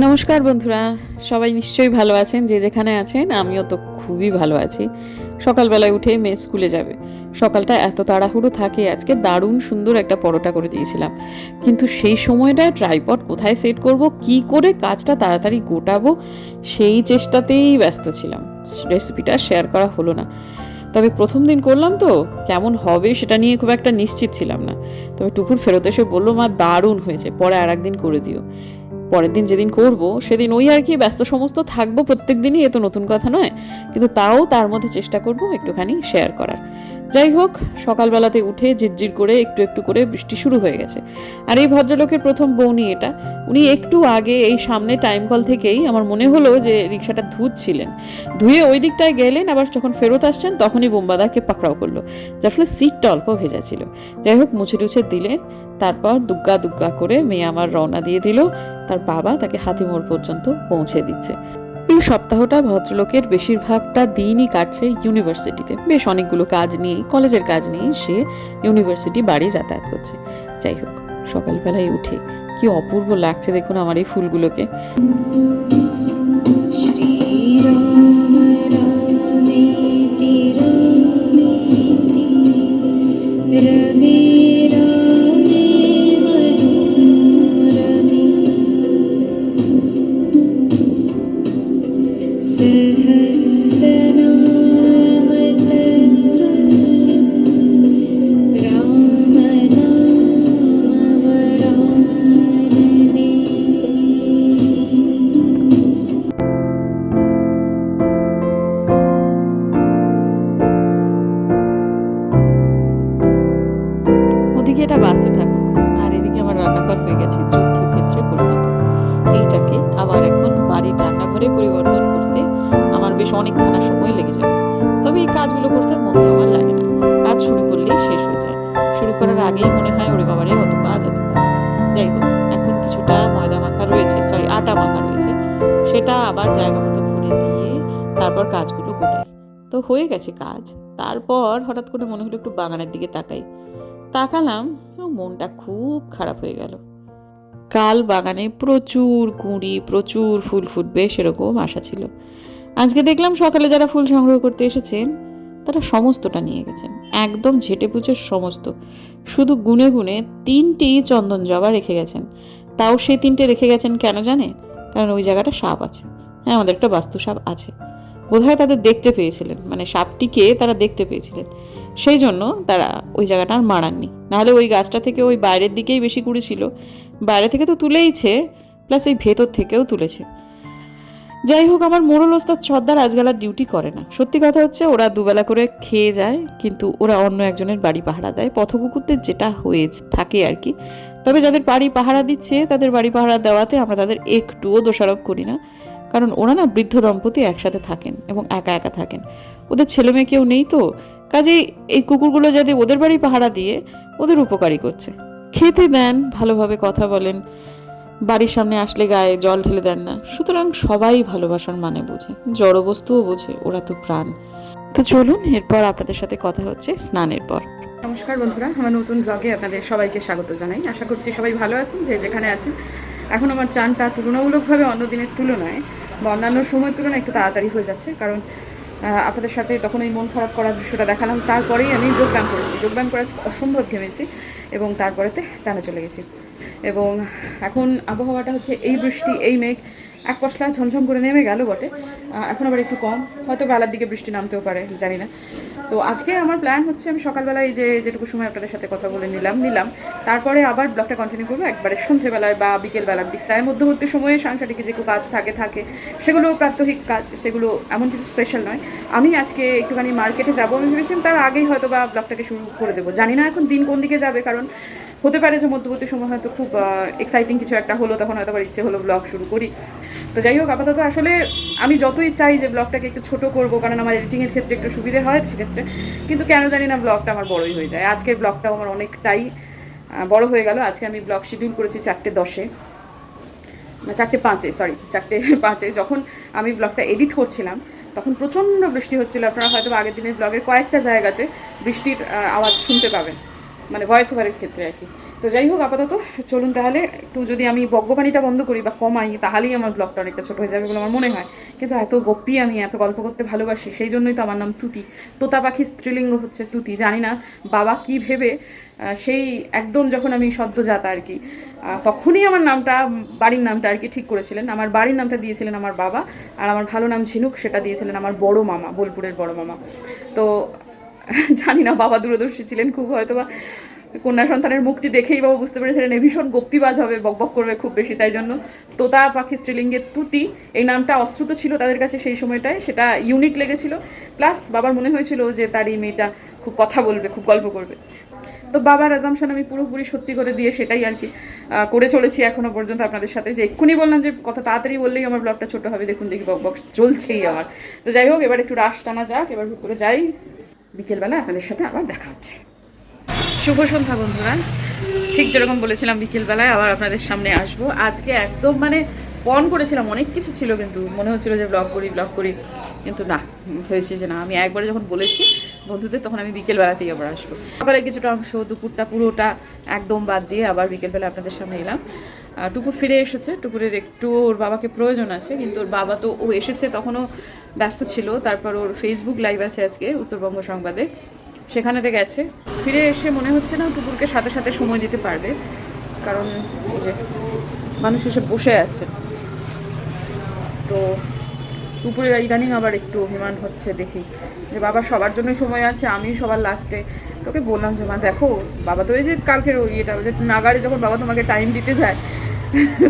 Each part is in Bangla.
নমস্কার বন্ধুরা, সবাই নিশ্চয়ই ভালো আছেন। যে যেখানে আছেন, আমিও তো খুবই ভালো আছি। সকালবেলায় উঠে মেয়ে স্কুলে যাবে। সকালটা এত তাড়াহুড়ো থাকে, আজকে দারুণ সুন্দর একটা পরোটা করে দিয়েছিলাম, কিন্তু সেই সময়টায় ট্রাইপড কোথায় সেট করব, কি করে কাজটা তাড়াতাড়ি গোটাবো, সেই চেষ্টাতেই ব্যস্ত ছিলাম। রেসিপিটা শেয়ার করা হলো না। তবে প্রথম দিন করলাম তো, কেমন হবে সেটা নিয়ে খুব একটা নিশ্চিত ছিলাম না। তবে টুকুর ফেরত এসে বললো, মা দারুণ হয়েছে, পরে আর একদিন করে দিও। পরের দিন যেদিন করব সেদিন ওই আর কি ব্যস্ত সমস্ত থাকবো, প্রত্যেক দিনই এ তো নতুন কথা নয়, কিন্তু তাও তার মধ্যে চেষ্টা করব একটুখানি শেয়ার করার। যাই হোক, সকালবেলাতে উঠে ঝিরঝির করে একটু একটু করে বৃষ্টি শুরু হয়ে গেছে। আর এই ভদ্রলোকের প্রথম বউনি এটা। উনি একটু আগে এই সামনে টাইম কল থেকেই আমার মনে হলো যে রিক্সাটা ধুচ্ছিলেন, ধুয়ে ওই দিকটায় গেলেন, আবার যখন ফেরত আসছেন তখনই বোমবাদাকে পাকড়াও করলো, যার ফলে সিটটা অল্প ভেজা ছিল। যাই হোক, মুছে টুছে দিলেন। তারপর দুগ্গা দুগ্গা করে মেয়ে আমার রওনা দিয়ে দিল। তার বাবা তাকে হাতিমোড় পর্যন্ত পৌঁছে দিচ্ছে। এই সপ্তাহটা ভদ্রলোকের বেশিরভাগটা দিনই কাটছে ইউনিভার্সিটিতে, বেশ অনেকগুলো কাজ নিয়ে, কলেজের কাজ নিয়ে সে ইউনিভার্সিটি বাড়ি যাতায়াত করছে। যাই হোক, সকালবেলায় উঠে কি অপূর্ব লাগছে দেখুন আমার এই ফুলগুলোকে। ওদিকে এটা বাঁচতে থাকুক, আর এদিকে আমার রান্নাঘর হয়ে গেছে যুদ্ধক্ষেত্রে পরিণত। এইটাকে আবার এখন বাড়ির রান্নাঘরে পরিবর্তন করতে আমার বেশ অনেকখানা সময় লেগে যাবে। তবে এই কাজগুলো করতে মন আমার লাগে না, কাজ শুরু করলেই শেষ হয়ে যায়। শুরু করার আগেই মনে হয় ওরে বাবারে অত কাজ অত কাজ। যাই হোক, এখন কিছুটা ময়দা মাখা রয়েছে, আটা মাখা রয়েছে, সেটা আবার জায়গা মতো ভরে দিয়ে তারপর কাজগুলো গোটাই। তো হয়ে গেছে কাজ। তারপর হঠাৎ করে মনে হলো একটু বাগানের দিকে তাকালাম, মনটা খুব খারাপ হয়ে গেল। কাল বাগানে প্রচুর কুঁড়ি, প্রচুর ফুল ফুটবে সেরকম আশা ছিল। আজকে দেখলাম সকালে যারা ফুল সংগ্রহ করতে এসেছেন তারা সমস্তটা নিয়ে গেছেন, একদম ঝেটে পুচে সমস্ত। শুধু গুনে গুনে 3টি চন্দন জবা রেখে গেছেন। তাও সেই 3টে রেখে গেছেন কেন জানে? কারণ ওই জায়গাটা সাপ আছে। হ্যাঁ, আমাদের একটা বাস্তু সাপ আছে। বোধহয় তাদের দেখতে পেয়েছিলেন, মানে সাপটিকে তারা দেখতে পেয়েছিলেন, সেই জন্য তারা ওই জায়গাটা আর মারাননি। নাহলে ওই গাছটা থেকে ওই বাইরের দিকেই বেশি কুড়ি ছিল, বাইরে থেকে তো তুলেইছে, প্লাস এই ভেতর থেকেও তুলেছে। যাই হোক, আমার মোড়ল ওস্তাদ সর্দার আজকাল ডিউটি করে না। সত্যি কথা হচ্ছে, ওরা দুবেলা করে খেয়ে যায়, কিন্তু ওরা অন্য একজনের বাড়ি পাহারা দেয়, পথকুকুরদের যেটা হয়ে থাকে আর কি। তবে যাদের বাড়ি পাহারা দিচ্ছে তাদের বাড়ি পাহারা দেওয়াতে আমরা তাদের একটুও দোষারোপ করি না, কারণ ওরা না বৃদ্ধ দম্পতি একসাথে থাকেন এবং একা একা থাকেন, ওদের ছেলে মেয়ে কেউ নেই। তো কাজেই এই কুকুরগুলো যাতে ওদের বাড়ি পাহারা দিয়ে ওদের উপকারী করছে। খেতে দেন, ভালোভাবে কথা বলেন, বাড়ির সামনে আসলে গায়ে জল ঢেলে দেন না। সুতরাং সবাই ভালোবাসার মানে বোঝে, জড়বস্তুও বোঝে, ওরা তো প্রাণ। তো চলুন, এরপর আপনাদের সাথে কথা হচ্ছে স্নানের পর। নমস্কার বন্ধুরা, আমার নতুন ব্লগে আপনাদের সবাইকে স্বাগত জানাই। আশা করছি সবাই ভালো আছেন, যে যেখানে আছেন। এখন আমার চানটা তুলনামূলকভাবে অন্য দিনের তুলনায় বা অন্যান্য সময়ের তুলনায় একটু তাড়াতাড়ি হয়ে যাচ্ছে, কারণ আপনাদের সাথে তখন এই মন খারাপ করার দৃশ্যটা দেখালাম, তারপরেই আমি যোগব্যায়াম করেছি। যোগব্যায়াম করে অসম্ভব ঘেমেছি এবং তারপরেতে চানে চলে গেছি। এবং এখন আবহাওয়াটা হচ্ছে এই বৃষ্টি, এই মেঘ এক পশলা ঝমঝম করে নেমে গেল বটে, এখন আবার একটু কম, হয়তো বেলার দিকে বৃষ্টি নামতেও পারে, জানি না। তো আজকে আমার প্ল্যান হচ্ছে, আমি সকালবেলায় যে যেটুকু সময় আপনাদের সাথে কথা বলে নিলাম, তারপরে আবার ব্লগটা কন্টিনিউ করবো একবারে সন্ধ্যেবেলায় বা বিকেলবেলার দিকটায়। মধ্যবর্তী সময়ে সাংসারিক যে কাজ থাকে সেগুলো প্রাত্যহিক কাজ, সেগুলো এমন কিছু স্পেশাল নয়। আমি আজকে একটুখানি মার্কেটে যাবো, আমি ভেবেছিলাম তার আগেই হয়তো বা ব্লগটাকে শুরু করে দেবো। জানি না এখন দিন কোন দিকে যাবে, কারণ হতে পারে যে মধ্যবর্তী সময় হয়তো খুব এক্সাইটিং কিছু একটা হলো, তখন হয়তো আবার ইচ্ছে হলো ব্লগ শুরু করি। তো যাই হোক, আপাতত আসলে আমি যতই চাই যে ব্লগটাকে একটু ছোটো করবো, কারণ আমার এডিটিংয়ের ক্ষেত্রে একটু সুবিধে হয় সেক্ষেত্রে, কিন্তু কেন জানি না ব্লগটা আমার বড়ই হয়ে যায়। আজকের ব্লগটাও আমার অনেকটাই বড় হয়ে গেল। আজকে আমি ব্লগ শিডিউল করেছি 4:10, না 4:05, 4:05। যখন আমি ব্লগটা এডিট করছিলাম তখন প্রচণ্ড বৃষ্টি হচ্ছিল। আপনারা হয়তো আগের দিনের ব্লগের কয়েকটা জায়গাতে বৃষ্টির আওয়াজ শুনতে পাবেন, মানে ভয়েস ওভারের ক্ষেত্রে আর কি। তো যাই হোক, আপাতত চলুন তাহলে একটু যদি আমি বকবকানিটা বন্ধ করি বা কমাই, তাহলেই আমার ব্লগটা অনেকটা ছোটো হয়ে যাবে বলে আমার মনে হয়। কিন্তু এত গপ্পি আমি, এত গল্প করতে ভালোবাসি, সেই জন্যই তো আমার নাম তুতি। তোতা পাখির স্ত্রীলিঙ্গ হচ্ছে তুতি। জানি না বাবা কি ভেবে সেই একদম যখন আমি সদ্যজাত আর কি, তখনই আমার নামটা, বাড়ির নামটা আর কি ঠিক করেছিলেন। আমার বাড়ির নামটা দিয়েছিলেন আমার বাবা, আর আমার ভালো নাম ঝিনুক সেটা দিয়েছিলেন আমার বড় মামা, বোলপুরের বড় মামা। তো জানি না বাবা দূরদর্শী ছিলেন খুব, হয়তো বা কন্যা সন্তানের মুখটি দেখেই বাবা বুঝতে পেরেছিলেন এ ভীষণ গপ্পিবাজ হবে, বকবক করবে খুব বেশি, তাই জন্য তোতা পাখি স্ত্রীলিঙ্গের তুতি এই নামটা অশ্রুত ছিল তাদের কাছে সেই সময়টায়, সেটা ইউনিক লেগেছিল। প্লাস বাবার মনে হয়েছিল যে তার এই মেয়েটা খুব কথা বলবে, খুব গল্প করবে। তো বাবার অ্যাজাম্পশন আমি পুরোপুরি সত্যি করে দিয়ে সেটাই আর কি করে চলেছি এখনো পর্যন্ত আপনাদের সাথে। যে এক্ষুনি বললাম যে কথা তাড়াতাড়ি বললেই আমার ব্লগটা ছোটো হবে, দেখুন দেখি বক বক চলছেই আমার। তো যাই হোক, এবার একটু রাশ টানা যাক, এবার ভিতরে যাই, বিকেলবেলা আপনাদের সাথে আবার দেখা হচ্ছে। শুভ সন্ধ্যা বন্ধুরা, ঠিক যেরকম বলেছিলাম বিকেলবেলায় আবার আপনাদের সামনে আসবো। আজকে একদম মানে পণ করেছিলাম, অনেক কিছু ছিল, কিন্তু মনে হচ্ছিল যে ব্লগ করি, কিন্তু না, হয়েছে যে না, আমি একবারে যখন বলেছি বন্ধুদের তখন আমি বিকেলবেলাতেই আবার আসবো। সকালে কিছুটা অংশ, দুপুরটা পুরোটা একদম বাদ দিয়ে আবার বিকেলবেলা আপনাদের সামনে এলাম। টুকুর ফিরে এসেছে, টুকুরের একটু ওর বাবাকে প্রয়োজন আছে, কিন্তু ওর বাবা তো ও এসেছে তখনও ব্যস্ত ছিল। তারপর ওর ফেসবুক লাইভ আছে আজকে উত্তরবঙ্গ সংবাদে, সেখানেতে গেছে। ফিরে এসে মনে হচ্ছে না টুকুরকে সাথে সাথে সময় দিতে পারবে, কারণ এই যে মানুষ এসে বসে আছে। তো দুপুরের ইদানিং আবার একটু অভিমান হচ্ছে, দেখি যে বাবা সবার জন্যই সময় আছে, আমি সবার লাস্টে। তোকে বললাম যে মা দেখো, বাবা তো এই যে কালকের ইয়েটা, যে নাগারে যখন বাবা তোমাকে টাইম দিতে যায়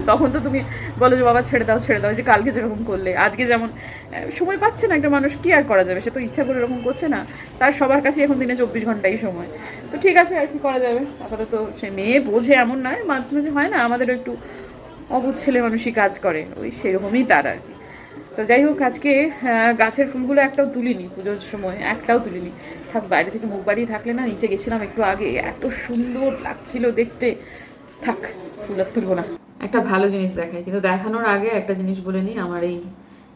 তখন তো তুমি বলো যে বাবা ছেড়ে দাও, যে কালকে যেরকম করলে, আজকে যেমন সময় পাচ্ছে না একটা মানুষ, কি আর করা যাবে, সে তো ইচ্ছা করে এরকম করছে না, তার সবার কাছে এখন দিনে 24 ঘন্টাই সময়। তো ঠিক আছে, আর কি করা যাবে, আপাতত সে মেয়ে বোঝে এমন নয়, মাঝে মাঝে হয় না আমাদেরও একটু অবুঝ ছেলে মানুষই কাজ করে, ওই সেরকমই তার আর কি। তো যাই হোক, আজকে গাছের ফুলগুলো একটাও তুলিনি, পুজোর সময় একটাও তুলিনি। থাক, বাইরে থেকে মুখ বাড়িয়ে থাকলে না, নিচে গেছিলাম একটু আগে, এত সুন্দর লাগছিল দেখতে, থাক ফুল আর তুলবো না। একটা ভালো জিনিস দেখাই, কিন্তু দেখানোর আগে একটা জিনিস বলে নিই, আমার এই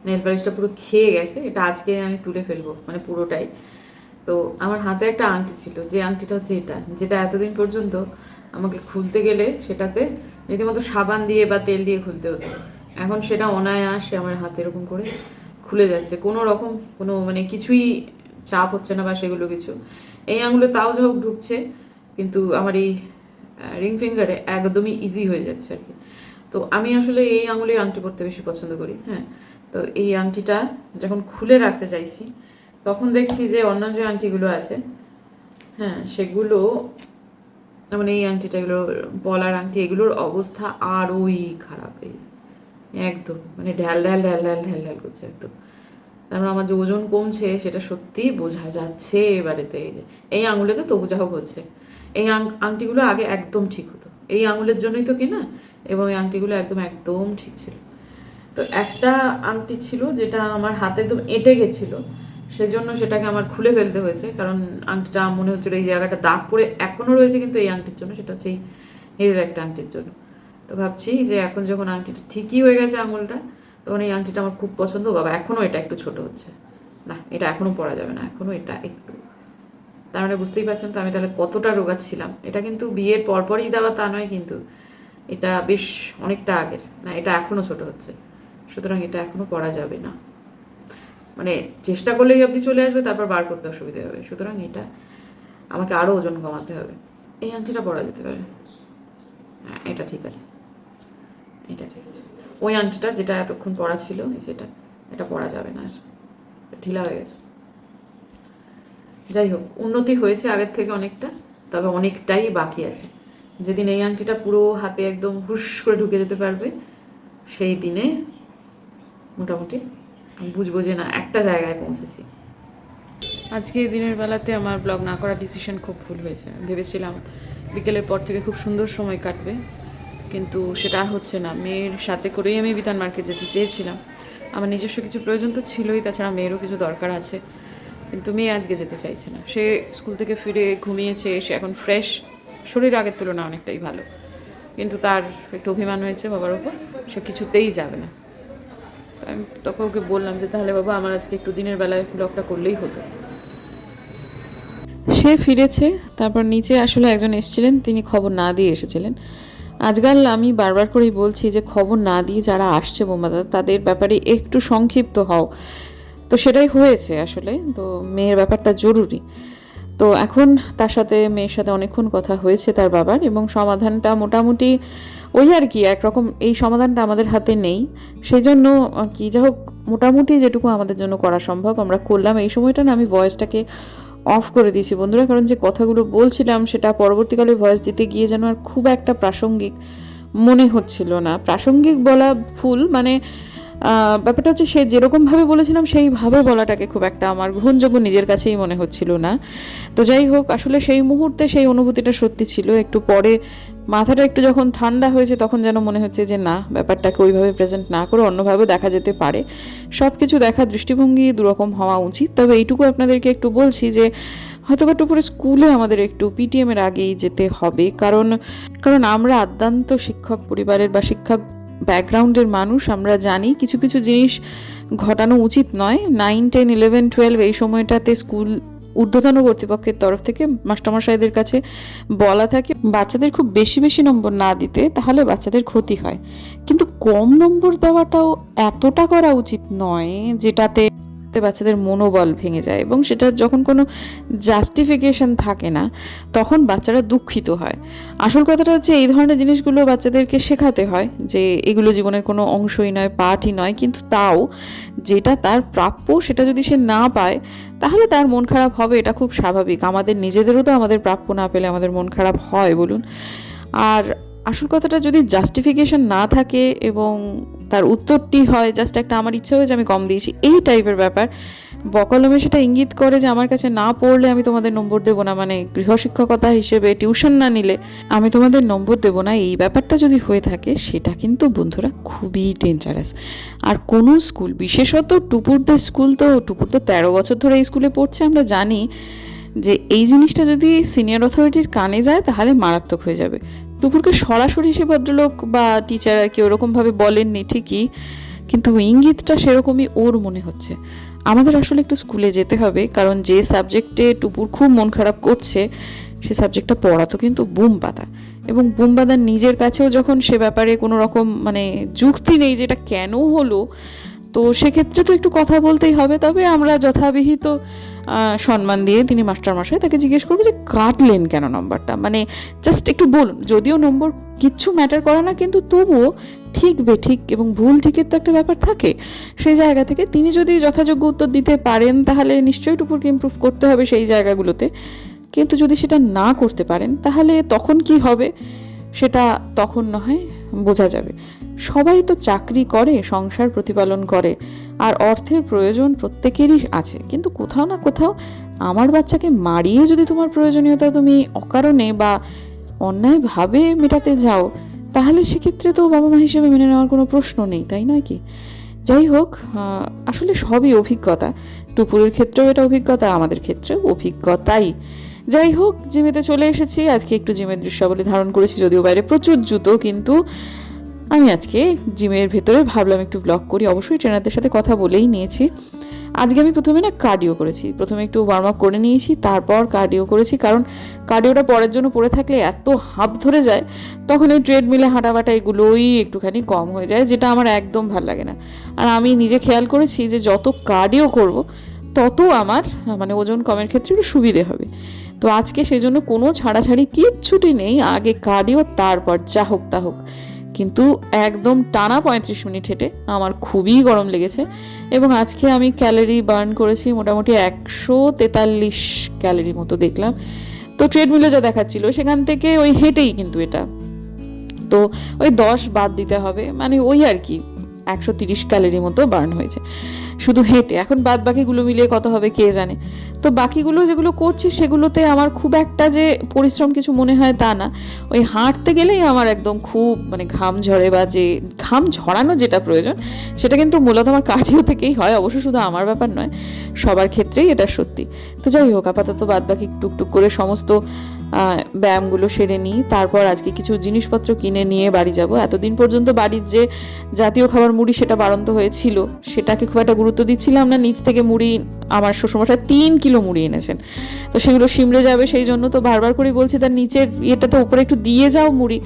নেল পালিশটা পুরো খেয়ে গেছে, এটা আজকে আমি তুলে ফেলবো, মানে পুরোটাই। তো আমার হাতে একটা আংটি ছিল, যে আংটিটা হচ্ছে এটা, যেটা এতদিন পর্যন্ত আমাকে খুলতে গেলে সেটাতে রীতিমতো সাবান দিয়ে বা তেল দিয়ে খুলতে হতো, এখন সেটা অনায়াসে আমার হাতে এরকম করে খুলে যাচ্ছে, কোনো রকম কোনো মানে কিছুই চাপ হচ্ছে না বা সেগুলো কিছু। এই আঙুলে তাও যা হোক ঢুকছে, কিন্তু আমার এই রিং ফিঙ্গারে একদমই ইজি হয়ে যাচ্ছে আর কি। তো আমি আসলে এই আঙুলে আংটি পরতে বেশি পছন্দ করি। হ্যাঁ, তো এই আংটিটা যখন খুলে রাখতে চাইছি তখন দেখছি যে অন্য যে আংটিগুলো আছে, হ্যাঁ সেগুলো, মানে এই আংটিটা, এগুলো পলার আংটি, এগুলোর অবস্থা আরোই খারাপ, এই একদম মানে ঢ্যাল ঢ্যাল ঢ্যাল ঢ্যাল ঢ্যাল ঢ্যাল করছে একদম। তারপর আমার যে ওজন কমছে সেটা সত্যি বোঝা যাচ্ছে এবারেতে। এই যে এই আঙুলেতে তবু যা হোক হচ্ছে, এই আংটিগুলো আগে একদম ঠিক হতো, এই আঙুলের জন্যই তো কিনা, এবং এই আংটিগুলো একদম একদম ঠিক ছিল। তো একটা আংটি ছিল যেটা আমার হাতে একদম এঁটে গেছিলো, সেজন্য সেটাকে আমার খুলে ফেলতে হয়েছে, কারণ আংটিটা মনে হচ্ছিলো এই জায়গাটা দাগ পড়ে এখনও রয়েছে, কিন্তু এই আংটির জন্য, সেটা হচ্ছে এই হিরের একটা আংটির জন্য। তো ভাবছি যে এখন যখন আংটিটা ঠিকই হয়ে গেছে আঙুলটা, তখন এই আংটিটা আমার খুব পছন্দ। বাবা এখনও এটা একটু ছোট হচ্ছে, না এটা এখনও পরা যাবে না, এখনও এটা একটু, তার মানে বুঝতেই পারছেন তো আমি তাহলে কতটা রোগা ছিলাম। এটা কিন্তু বিয়ের পরপরই দেওয়া তা নয়, কিন্তু এটা বেশ অনেকটা আগের, না এটা এখনও ছোট হচ্ছে, সুতরাং এটা এখনও পরা যাবে না, মানে চেষ্টা করলেই অবধি চলে আসবে, তারপর বার করতে অসুবিধা হবে, সুতরাং এটা আমাকে আরও ওজন কমাতে হবে। এই আংটিটা পরা যেতে পারে, হ্যাঁ এটা ঠিক আছে, এটা ঠিক আছে। ওই আংটিটা যেটা এতক্ষণ পরা ছিল সেটা, এটা পরা যাবে না, ঢিলা হয়ে গেছে। যাই হোক, উন্নতি হয়েছে আগের থেকে অনেকটা, তবে অনেকটাই বাকি আছে। যেদিন এই আংটিটা পুরো হাতে একদম হুশ করে ঢুকে যেতে পারবে, সেই দিনে মোটামুটি আমি বুঝবো যে না একটা জায়গায় পৌঁছেছি। আজকে দিনের বেলাতে আমার ব্লগ না করার ডিসিশন খুব ভুল হয়েছে। ভেবেছিলাম বিকেলের পর থেকে খুব সুন্দর সময় কাটবে, কিন্তু সেটা আর হচ্ছে না। মেয়ের সাথে করেই আমি বিতান মার্কেট যেতে চেয়েছিলাম, আমার নিজস্ব কিছু প্রয়োজন তো ছিলই, তাছাড়া মেয়েরও কিছু দরকার আছে, কিন্তু মেয়ে আজকে যেতে চাইছে না। সে স্কুল থেকে ফিরে ঘুমিয়েছে, সে এখন ফ্রেশ, শরীর আগের তুলনায় অনেকটাই ভালো, কিন্তু তার একটু অভিমান হয়েছে বাবার ওপর, সে কিছুতেই যাবে না। আমি তখন ওকে বললাম যে তাহলে বাবা আমার আজকে একটু দিনের বেলায় ব্লগটা করলেই হতো। সে ফিরেছে। তারপর নিচে আসলে একজন এসেছিলেন, তিনি খবর না দিয়ে এসেছিলেন। আজকাল আমি বারবার করেই বলছি যে খবর না দিয়ে যারা আসছে বোমাদা, তাদের ব্যাপারে একটু সংক্ষিপ্ত হও। তো সেটাই হয়েছে আসলে। তো মেয়ের ব্যাপারটা জরুরি। তো এখন তার সাথে মেয়ের সাথে অনেকক্ষণ কথা হয়েছে তার বাবার, এবং সমাধানটা মোটামুটি ওই আর কি একরকম। এই সমাধানটা আমাদের হাতে নেই, সেই জন্য কি যা হোক মোটামুটি যেটুকু আমাদের জন্য করা সম্ভব আমরা করলাম। এই সময়টা না আমি ভয়েসটাকে অফ করে দিয়েছি বন্ধুরা, কারণ যে কথাগুলো বলছিলাম সেটা পরবর্তীকালে ভয়েস দিতে গিয়ে যেন আর খুব একটা প্রাসঙ্গিক মনে হচ্ছিল না। প্রাসঙ্গিক বলা ভুল, মানে ব্যাপারটা হচ্ছে সে যেরকমভাবে বলেছিলাম সেইভাবে বলাটাকে খুব একটা আমার গ্রহণযোগ্য নিজের কাছেই মনে হচ্ছিল না। তো যাই হোক, আসলে সেই মুহূর্তে সেই অনুভূতিটা সত্যি ছিল। একটু পরে মাথাটা একটু যখন ঠান্ডা হয়েছে তখন যেন মনে হচ্ছে যে না, ব্যাপারটাকে ওইভাবে প্রেজেন্ট না করে অন্যভাবে দেখা যেতে পারে। সব কিছু দেখার দৃষ্টিভঙ্গি দুরকম হওয়া উচিত। তবে এইটুকু আপনাদেরকে একটু বলছি যে হয়তোবা টুপুরে স্কুলে আমাদের একটু পিটিএম এর আগেই যেতে হবে, কারণ আমরা আদ্যান্ত শিক্ষক পরিবারের বা শিক্ষক ব্যাকগ্রাউন্ডের মানুষ। আমরা জানি কিছু কিছু জিনিস ঘটানো উচিত নয়। 9, 10, 11, 12 এই সময়টাতে স্কুল ঊর্ধ্বতন কর্তৃপক্ষের তরফ থেকে মাস্টারমশাইদের কাছে বলা থাকে বাচ্চাদের খুব বেশি বেশি নম্বর না দিতে, তাহলে বাচ্চাদের ক্ষতি হয়। কিন্তু কম নম্বর দেওয়াটাও এতটা করা উচিত নয় যেটাতে বাচ্চাদের মনোবল ভেঙে যায়, এবং সেটার যখন কোনো জাস্টিফিকেশন থাকে না তখন বাচ্চারা দুঃখিত হয়। আসল কথাটা হচ্ছে এই ধরনের জিনিসগুলো বাচ্চাদেরকে শেখাতে হয় যে এগুলো জীবনের কোনো অংশই নয়, পার্টই নয়। কিন্তু তাও যেটা তার প্রাপ্য সেটা যদি সে না পায় তাহলে তার মন খারাপ হবে, এটা খুব স্বাভাবিক। আমাদের নিজেদেরও তো আমাদের প্রাপ্য না পেলে আমাদের মন খারাপ হয় বলুন। আর আসল কথাটা যদি জাস্টিফিকেশন না থাকে এবং তার উত্তরটি হয় জাস্ট একটা আমার ইচ্ছা হয়েছে আমি কম দিয়েছি, এই টাইপের ব্যাপার, বকলমে সেটা ইঙ্গিত করে যে আমার কাছে না পড়লে আমি তোমাদের নম্বর দেবো না, মানে গৃহশিক্ষকতা হিসেবে টিউশন না নিলে আমি তোমাদের নম্বর দেবো না, এই ব্যাপারটা যদি হয়ে থাকে সেটা কিন্তু বন্ধুরা খুবই ডেঞ্জারাস। আর কোনো স্কুল, বিশেষত টুপুরদের স্কুল, তো টুপুর তো 13 বছর ধরে এই স্কুলে পড়ছে, আমরা জানি যে এই জিনিসটা যদি সিনিয়র অথরিটির কানে যায় তাহলে মারাত্মক হয়ে যাবে। টুপুরকে সরাসরি সে ভদ্রলোক বা টিচার আর কি ওরকমভাবে বলেননি ঠিকই, কিন্তু ইঙ্গিতটা সেরকমই ওর মনে হচ্ছে। আমাদের আসলে একটু স্কুলে যেতে হবে, কারণ যে সাবজেক্টে টুপুর খুব মন খারাপ করছে সে সাবজেক্টটা পড়াতো কিন্তু বুম পাতা, এবং বুম পাতার নিজের কাছেও যখন সে ব্যাপারে কোনো রকম মানে যুক্তি নেই যে এটা কেন হলো, তো সেক্ষেত্রে তো একটু কথা বলতেই হবে। তবে আমরা যথাবিহিত সম্মান দিয়ে তিনি মাস্টারমশাই তাকে জিজ্ঞেস করবো যে কাটলেন কেন নম্বরটা, মানে জাস্ট একটু বলুন। যদিও নম্বর কিচ্ছু ম্যাটার করে না, কিন্তু তবুও ঠিক বেঠিক এবং ভুল ঠিকের তো একটা ব্যাপার থাকে। সেই জায়গা থেকে তিনি যদি যথাযোগ্য উত্তর দিতে পারেন তাহলে নিশ্চয়ই টুপুরকে ইমপ্রুভ করতে হবে সেই জায়গাগুলোতে। কিন্তু যদি সেটা না করতে পারেন তাহলে তখন কি হবে সেটা তখন না হয় বোঝা যাবে। সবাই তো চাকরি করে, সংসার প্রতিপালন করে, আর অর্থের প্রয়োজন প্রত্যেকেরই আছে। কিন্তু কোথাও না কোথাও আমার বাচ্চাকে মারিয়ে যদি তোমার প্রয়োজনীয়তা তুমি অকারণে বা অন্যায়ভাবে মেটাতে যাও তাহলে সেক্ষেত্রে তো বাবা মা হিসেবে মেনে নেওয়ার কোনো প্রশ্ন নেই, তাই নয় কি? যাই হোক, আসলে সবই অভিজ্ঞতা। টুপুরের ক্ষেত্রেও এটা অভিজ্ঞতা, আমাদের ক্ষেত্রেও অভিজ্ঞতাই। যাই হোক, জিমেতে চলে এসেছি। আজকে একটু জিমের দৃশ্যাবলী ধারণ করেছি, যদিও বাইরে প্রচুর জুতো, কিন্তু আমি আজকে জিমের ভেতরে ভাবলাম একটু ব্লগ করি। অবশ্যই ট্রেনারদের সাথে কথা বলেই নিয়েছি। আজকে আমি প্রথমে না কার্ডিও করেছি, প্রথমে একটু ওয়ার্ম আপ করে নিয়েছি, তারপর কার্ডিও করেছি। কারণ কার্ডিওটা পরের জন্য পড়ে থাকলে এত হাঁপ ধরে যায়, তখন এই ট্রেডমিলে হাঁটাবাটা এগুলোই একটুখানি কম হয়ে যায়, যেটা আমার একদম ভাল লাগে না। আর আমি নিজে খেয়াল করেছি যে যত কার্ডিও করব তত আমার মানে ওজন কমের ক্ষেত্রে একটু সুবিধে হবে। তো আজকে সেজন্য কোনো ছাড়াছাড়ি কিচ্ছুটি নেই, আগে কার্ডিও তারপর যা হোক তা হোক। কিন্তু একদম টানা 35 মিনিট হেঁটে আমার খুবই গরম লেগেছে, এবং আজকে আমি ক্যালোরি বার্ন করেছি মোটামুটি 143 ক্যালোরি মতো দেখলাম। তো ট্রেডমিলে যা দেখাচ্ছিল সেখান থেকে ওই হেঁটেই কিন্তু এটা, তো ওই 10 বাদ দিতে হবে, মানে ওই আর কি 130 ক্যালোরি মতো বার্ন হয়েছে শুধু হেঁটে। এখন বাদ বাকিগুলো মিলিয়ে কত হবে কে জানে। তো বাকিগুলো যেগুলো করছি সেগুলোতে আমার খুব একটা যে পরিশ্রম কিছু মনে হয় তা না। ওই হাঁটতে গেলেই আমার একদম খুব মানে ঘাম ঝরে, বা যে ঘাম ঝরানো যেটা প্রয়োজন সেটা কিন্তু মূলত আমার কার্ডিও থেকেই হয়। অবশ্য শুধু আমার ব্যাপার নয়, সবার ক্ষেত্রেই এটা সত্যি। তো যাই হোক, আপাতত বাদ বাকি টুকটুক করে সমস্ত ব্যায়ামগুলো সেরে নিই, তারপর আজকে কিছু জিনিসপত্র কিনে নিয়ে বাড়ি যাব। এতদিন পর্যন্ত বাড়ির যে জাতীয় খাবার মুড়ি সেটা বাড়ন্ত হয়েছিল, সেটাকে খুব একটা গুরুত্ব দিচ্ছিলাম না। নিচ থেকে মুড়ি আমার শ্বশুরমশাই 3 কিলো মুড়ি এনেছেন, তো সেগুলো সিমড়ে যাবে, সেই জন্য তো বারবার করে বলছি তার নিচের ইয়েটাতে উপরে একটু দিয়ে যাও মুড়ি,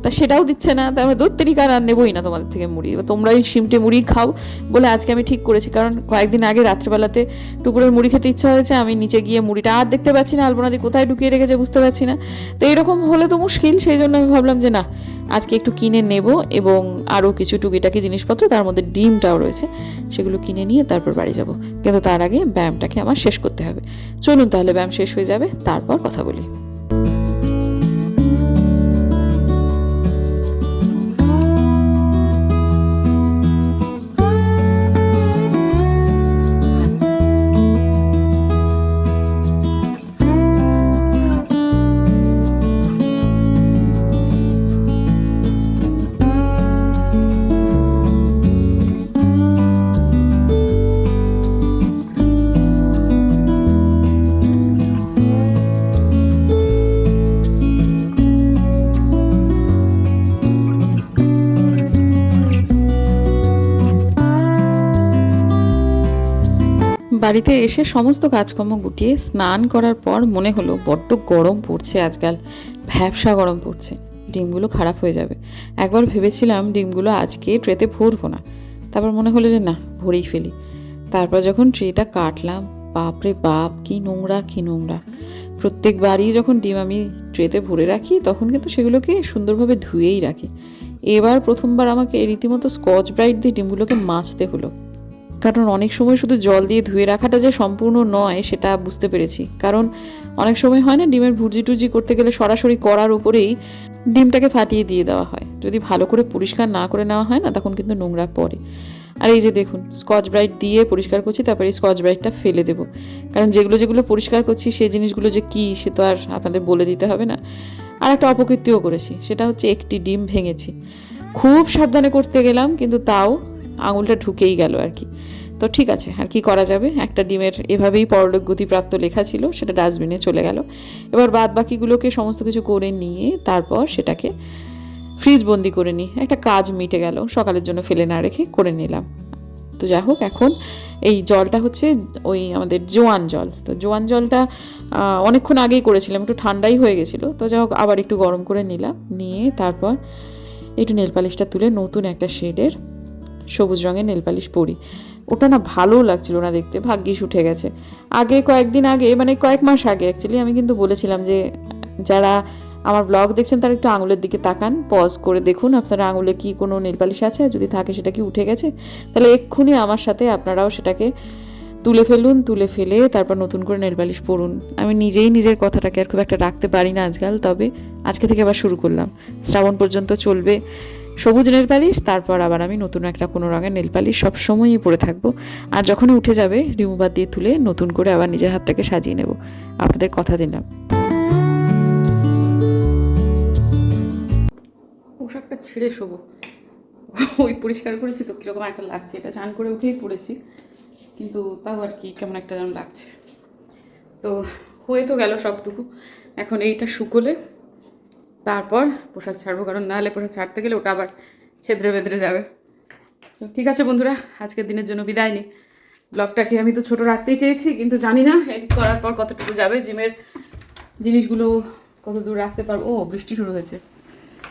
তা সেটাও দিচ্ছে না। তারপরে দুধ তেরিকার আর নেবোই না তোমাদের থেকে মুড়ি, তোমরা ওই সিমটে মুড়ি খাও বলে আজকে আমি ঠিক করেছি। কারণ কয়েকদিন আগে রাত্রেবেলাতে টুকুরের মুড়ি খেতে ইচ্ছা হয়েছে, আমি নিচে গিয়ে মুড়িটা আর দেখতে পাচ্ছি না, আলপনাদি কোথায় ঢুকিয়ে রেখেছে বুঝতে পারছি না। তো এরকম হলে তো মুশকিল, সেই জন্য আমি ভাবলাম যে না, আজকে একটু কিনে নেব, এবং আরও কিছু টুকিটাকি জিনিসপত্র, তার মধ্যে ডিমটাও রয়েছে, সেগুলো কিনে নিয়ে তারপর বাড়ি যাব। কিন্তু তার আগে ব্যায়ামটাকে আমার শেষ করতে হবে। চলুন তাহলে ব্যায়াম শেষ হয়ে যাবে, তারপর কথা বলি। বাড়িতে এসে সমস্ত কাজকর্ম গুটিয়ে স্নান করার পর মনে হলো বড্ড গরম পড়ছে আজকাল, ভ্যাপসা গরম পড়ছে, ডিমগুলো খারাপ হয়ে যাবে। একবার ভেবেছিলাম ডিমগুলো আজকে ট্রেতে ভরবো না, তারপর মনে হলো যে না, ভরেই ফেলি। তারপর যখন ট্রেটা কাটলাম, বাপরে বাপ, কি নোংরা কি নোংরা। প্রত্যেকবারই যখন ডিম আমি ট্রেতে ভরে রাখি তখন কিন্তু সেগুলোকে সুন্দরভাবে ধুয়েই রাখি। এবার প্রথমবার আমাকে রীতিমতো স্কচ ব্রাইট দিয়ে ডিমগুলোকে মাজতে হলো, কারণ অনেক সময় শুধু জল দিয়ে ধুয়ে রাখাটা যে সম্পূর্ণ নয় সেটা বুঝতে পেরেছি। কারণ অনেক সময় হয় না, ডিমের ভুর্জি টুর্জি করতে গেলে সরাসরি কড়ার উপরেই ডিমটাকে ফাটিয়ে দিয়ে দেওয়া হয়, যদি ভালো করে পরিষ্কার না করে নেওয়া হয় না তখন কিন্তু নোংরা পড়ে। আর এই যে দেখুন, স্কচ ব্রাইট দিয়ে পরিষ্কার করছি, তারপরে এই স্কচ ব্রাইটটা ফেলে দেবো, কারণ যেগুলো যেগুলো পরিষ্কার করছি সেই জিনিসগুলো যে কী সে তো আর আপনাদের বলে দিতে হবে না। আর একটা অপকীর্তিও করেছি, সেটা হচ্ছে একটি ডিম ভেঙেছি। খুব সাবধানে করতে গেলাম, কিন্তু তাও আঙুলটা ঢুকেই গেল আর কি। তো ঠিক আছে, আর কি করা যাবে, একটা ডিমের এভাবেই পরলোক গতিপ্রাপ্ত লেখা ছিল, সেটা ডাস্টবিনে চলে গেল। এবার বাদ বাকিগুলোকে সমস্ত কিছু করে নিয়ে তারপর সেটাকে ফ্রিজ বন্দি করে নিই, একটা কাজ মিটে গেল, সকালের জন্য ফেলে না রেখে করে নিলাম। তো যাই হোক, এখন এই জলটা হচ্ছে ওই আমাদের জোয়ান জল। তো জোয়ান জলটা অনেকক্ষণ আগেই করেছিলাম, একটু ঠান্ডাই হয়ে গেছিলো। তো যাই হোক, আবার একটু গরম করে নিলাম, নিয়ে তারপর একটু নেল পালিশটা তুলে নতুন একটা শেডের সবুজ রঙের নেল পালিশ পরি। ওটা না ভালোও লাগছিল না দেখতে, ভাগ্যিস উঠে গেছে। আগে কয়েকদিন আগে, মানে কয়েক মাস আগে অ্যাকচুয়ালি, আমি কিন্তু বলেছিলাম যে যারা আমার ব্লগ দেখছেন তারা একটু আঙুলের দিকে তাকান, পজ করে দেখুন আপনারা আঙুলে কি কোনো নেল পালিশ আছে, যদি থাকে সেটা কি উঠে গেছে, তাহলে এক্ষুনি আমার সাথে আপনারাও সেটাকে তুলে ফেলুন, তুলে ফেলে তারপর নতুন করে নেল পালিশ পরুন। আমি নিজেই নিজের কথাটাকে আর খুব একটা রাখতে পারি না আজকাল, তবে আজকে থেকে আবার শুরু করলাম। শ্রাবণ পর্যন্ত চলবে সবুজ নেল পালিশ, তারপর আবার আমি নতুন একটা কোনো রঙের নেল পালিশ সবসময়ই পরে থাকবো। আর যখনই উঠে যাবে রিমুভার দিয়ে তুলে নতুন করে আবার নিজের হাতটাকে সাজিয়ে নেব, আপনাদের কথা দিলাম। পোশাকটা ছেড়ে শোবো, ওই পরিষ্কার করেছি তো কীরকম একটা লাগছে, এটা চান করে উঠেই পড়েছি, কিন্তু তাও আর কি কেমন একটা যেন লাগছে। তো হয়ে তো গেল সবটুকু, এখন এইটা শুকোলে তারপর পোশাক ছাড়বো, কারণ নাহলে পোশাক ছাড়তে গেলে ওটা আবার ছেদ্রে বেঁধরে যাবে। তো ঠিক আছে বন্ধুরা, আজকের দিনের জন্য বিদায় নিই। ব্লগটাকে আমি তো ছোট রাখতেই চেয়েছি, কিন্তু জানি না এডিট করার পর কতটুকু যাবে, জিমের জিনিসগুলো কত দূর রাখতে পারবো। ও, বৃষ্টি শুরু হয়েছে,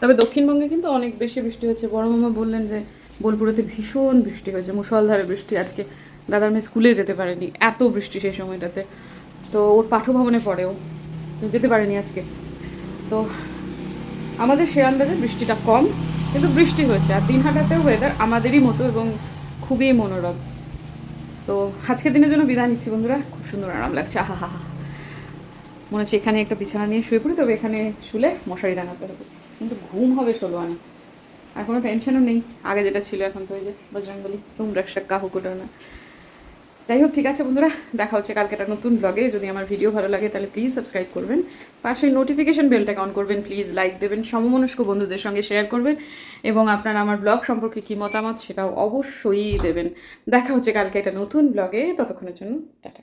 তবে দক্ষিণবঙ্গে কিন্তু অনেক বেশি বৃষ্টি হচ্ছে। বড় মামা বললেন যে বোলপুরেতে ভীষণ বৃষ্টি হয়েছে, মুষলধারে বৃষ্টি। আজকে দাদার মেয়ে স্কুলে যেতে পারেনি, এত বৃষ্টি সেই সময়টাতে। তো ওর পাঠভবনে পড়েও যেতে পারেনি আজকে। তো আমাদের সে আন্দাজে বৃষ্টিটা কম, কিন্তু বৃষ্টি হয়েছে। আর দিনহাটাতেও ওয়েদার আমাদেরই মতো এবং খুবই মনোরম। তো আজকের দিনের জন্য বিদায় নিচ্ছি বন্ধুরা, খুব সুন্দর আরাম লাগছে। আহা হা হা, মনে হচ্ছে এখানে একটা বিছানা নিয়ে শুয়ে পড়ি, তবে এখানে শুলে মশারি টাঙাতে হবে, কিন্তু ঘুম হবে 16 আনা। আর কোনো টেনশনও নেই, আগে যেটা ছিল এখন তো ওই যে বজরংবলী তুম রক্ষক কাহু কুটো না। যাই হোক, ঠিক আছে বন্ধুরা, দেখা হচ্ছে কালকে একটা নতুন ব্লগে। যদি আমার ভিডিও ভালো লাগে তাহলে প্লিজ সাবস্ক্রাইব করবেন, পাশে নোটিফিকেশন বেলটাকে অন করবেন, প্লিজ লাইক দেবেন, সমমনস্ক বন্ধুদের সঙ্গে শেয়ার করবেন, এবং আপনারা আমার ব্লগ সম্পর্কে কী মতামত সেটাও অবশ্যই দেবেন। দেখা হচ্ছে কালকে একটা নতুন ব্লগে, ততক্ষণের জন্য টাটা।